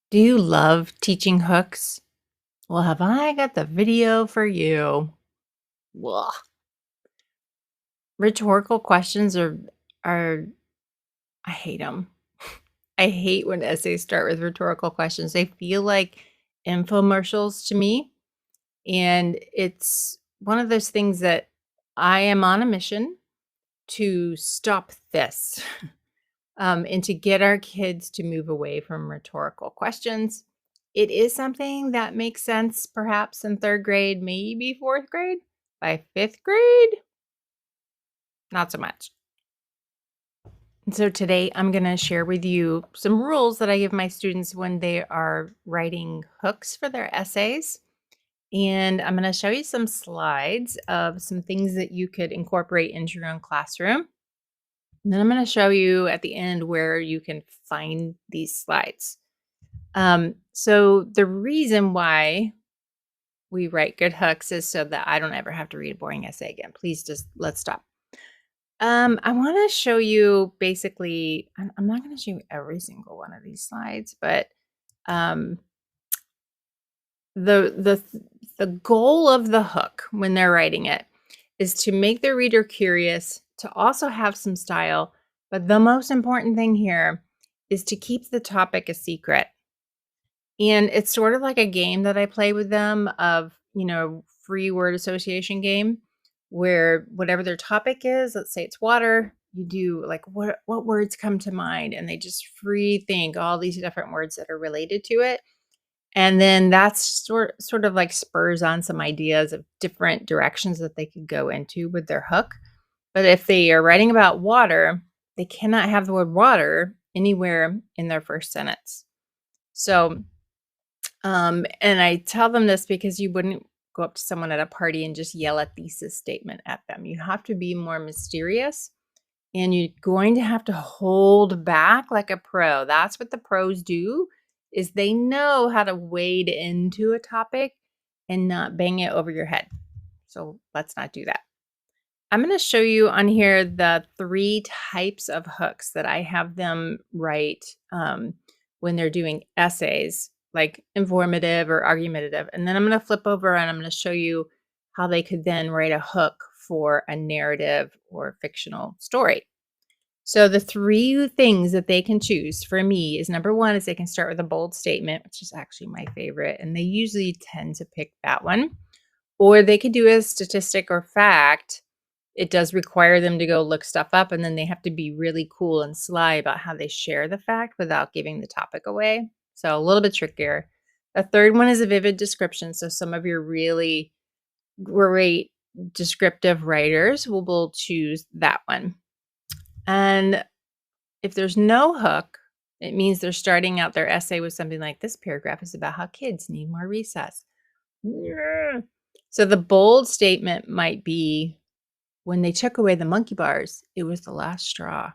Do you love teaching hooks? Well, have I got the video for you? Blah. Rhetorical questions are I hate them. I hate when essays start with rhetorical questions. They feel like infomercials to me, and it's one of those things that I am on a mission to stop this. And to get our kids to move away from rhetorical questions. It is something that makes sense perhaps in third grade, maybe fourth grade. By fifth grade, not so much. And so today I'm going to share with you some rules that I give my students when they are writing hooks for their essays. And I'm going to show you some slides of some things that you could incorporate into your own classroom. And then I'm going to show you at the end where you can find these slides. So the reason why we write good hooks is so that I don't ever have to read a boring essay again. Please just let's stop. I want to show you basically, I'm not going to show you every single one of these slides, but um, the goal of the hook when they're writing it is to make the reader curious, to also have some style. But the most important thing here is to keep the topic a secret. And it's sort of like a game that I play with them of, free word association game where whatever their topic is, let's say it's water, you do like what words come to mind and they just free think all these different words that are related to it. And then that's sort of like spurs on some ideas of different directions that they could go into with their hook. But if they are writing about water, they cannot have the word water anywhere in their first sentence. So and I tell them this because you wouldn't go up to someone at a party and just yell a thesis statement at them. You have to be more mysterious and you're going to have to hold back like a pro. That's what the pros do is they know how to wade into a topic and not bang it over your head. So let's not do that. I'm going to show you on here the 3 types of hooks that I have them write when they're doing essays, like informative or argumentative. And then I'm going to flip over and I'm going to show you how they could then write a hook for a narrative or fictional story. So the 3 things that they can choose for me is number 1 is they can start with a bold statement, which is actually my favorite. And they usually tend to pick that one. Or they could do a statistic or fact. It does require them to go look stuff up, and then they have to be really cool and sly about how they share the fact without giving the topic away. So a little bit trickier. A third one is a vivid description. So some of your really great descriptive writers will choose that one. And if there's no hook, it means they're starting out their essay with something like this paragraph is about how kids need more recess. So the bold statement might be, when they took away the monkey bars, it was the last straw.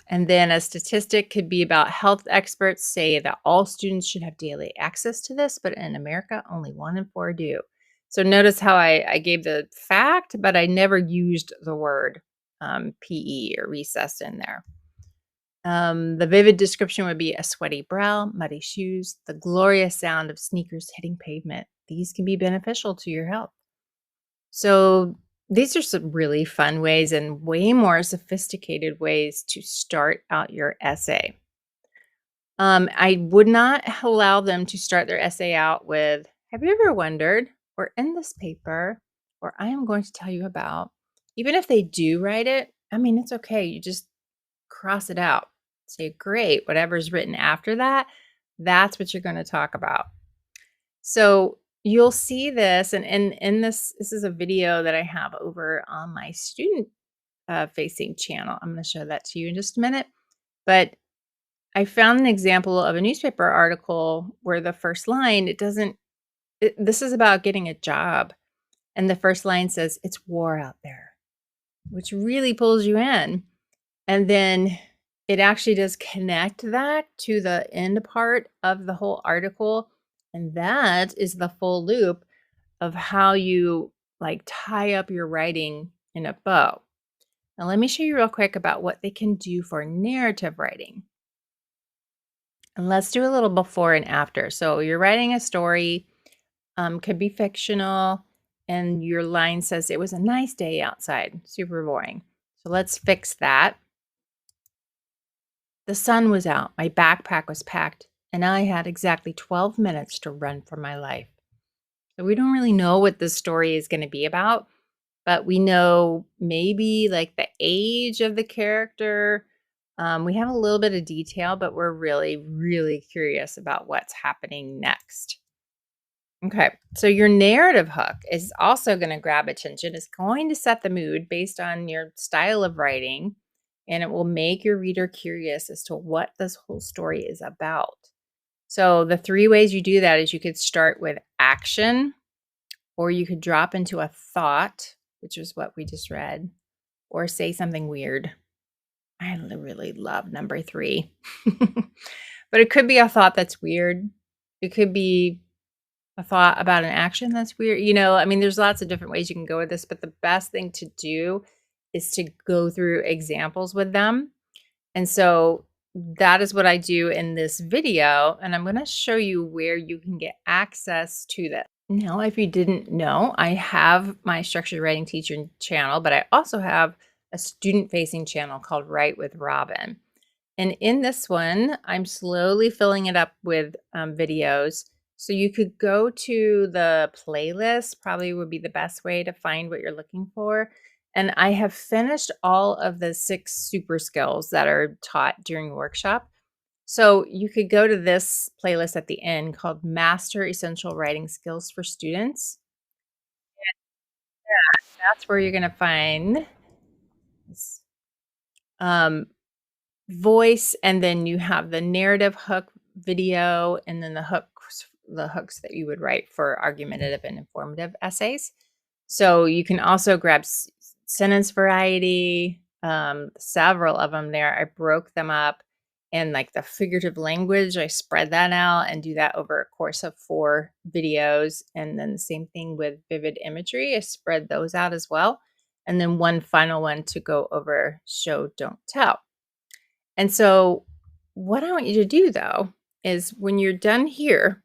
And then a statistic could be about health experts say that all students should have daily access to this, but in America, only 1 in 4 do. So notice how I gave the fact, but I never used the word PE or recess in there. The vivid description would be a sweaty brow, muddy shoes, the glorious sound of sneakers hitting pavement. These can be beneficial to your health. So these are some really fun ways and way more sophisticated ways to start out your essay. I would not allow them to start their essay out with, have you ever wondered, or in this paper, or I am going to tell you about. Even if they do write it, I mean, it's okay. You just cross it out. Say, great, whatever's written after that, that's what you're going to talk about. So you'll see this, and in this is a video that I have over on my student facing channel. I'm going to show that to you in just a minute. But I found an example of a newspaper article where the first line, this is about getting a job. And the first line says, it's war out there, which really pulls you in. And then it actually does connect that to the end part of the whole article. And that is the full loop of how you like tie up your writing in a bow. Now, let me show you real quick about what they can do for narrative writing. And let's do a little before and after. So you're writing a story, could be fictional, and your line says, "It was a nice day outside." Super boring. So let's fix that. The sun was out, my backpack was packed, and I had exactly 12 minutes to run for my life. So we don't really know what this story is going to be about, but we know maybe like the age of the character. We have a little bit of detail, but we're really, really curious about what's happening next. Okay, so your narrative hook is also going to grab attention. It's going to set the mood based on your style of writing, and it will make your reader curious as to what this whole story is about. So, the three ways you do that is you could start with action, or you could drop into a thought, which is what we just read, or say something weird. I really love number three. But it could be a thought that's weird. It could be a thought about an action that's weird. I mean, there's lots of different ways you can go with this, but the best thing to do is to go through examples with them. And so that is what I do in this video. And I'm going to show you where you can get access to that. Now, if you didn't know, I have my structured writing teacher channel, but I also have a student facing channel called Write with Robin. And in this one, I'm slowly filling it up with videos. So you could go to the playlist, probably would be the best way to find what you're looking for. And I have finished all of the 6 super skills that are taught during the workshop. So you could go to this playlist at the end called Master Essential Writing Skills for Students. That's where you're going to find this, voice, and then you have the narrative hook video, and then the hooks that you would write for argumentative and informative essays. So you can also grab sentence variety, several of them there. I broke them up, and like the figurative language, I spread that out and do that over a course of 4 videos. And then the same thing with vivid imagery, I spread those out as well. And then one final one to go over show, don't tell. And so what I want you to do, though, is when you're done here,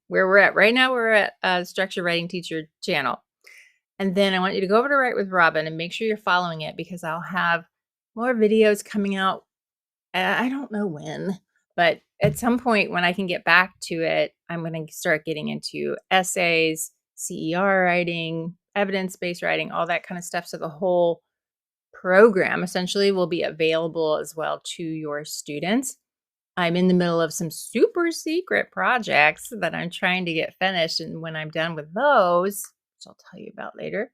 where we're at right now, we're at a structured writing teacher channel. And then I want you to go over to Write with Robin and make sure you're following it, because I'll have more videos coming out. I don't know when, but at some point when I can get back to it, I'm going to start getting into essays, CER writing, evidence-based writing, all that kind of stuff. So the whole program essentially will be available as well to your students. I'm in the middle of some super secret projects that I'm trying to get finished. And when I'm done with those, which I'll tell you about later,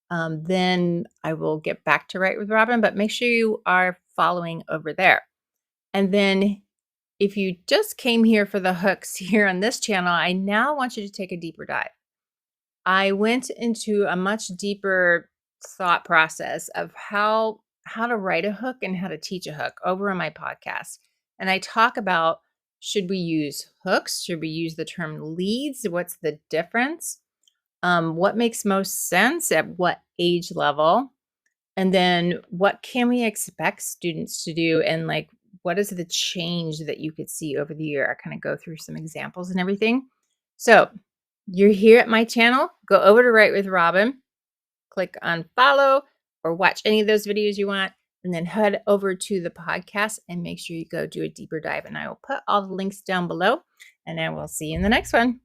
then I will get back to Write with Robin, but make sure you are following over there. And then if you just came here for the hooks here on this channel, I now want you to take a deeper dive. I went into a much deeper thought process of how to write a hook and how to teach a hook over on my podcast. And I talk about, should we use hooks? Should we use the term leads? What's the difference? What makes most sense at what age level? And then what can we expect students to do? And like, what is the change that you could see over the year? I kind of go through some examples and everything. So you're here at my channel, go over to Write with Robin, click on follow or watch any of those videos you want, and then head over to the podcast and make sure you go do a deeper dive. And I will put all the links down below, and I will see you in the next one.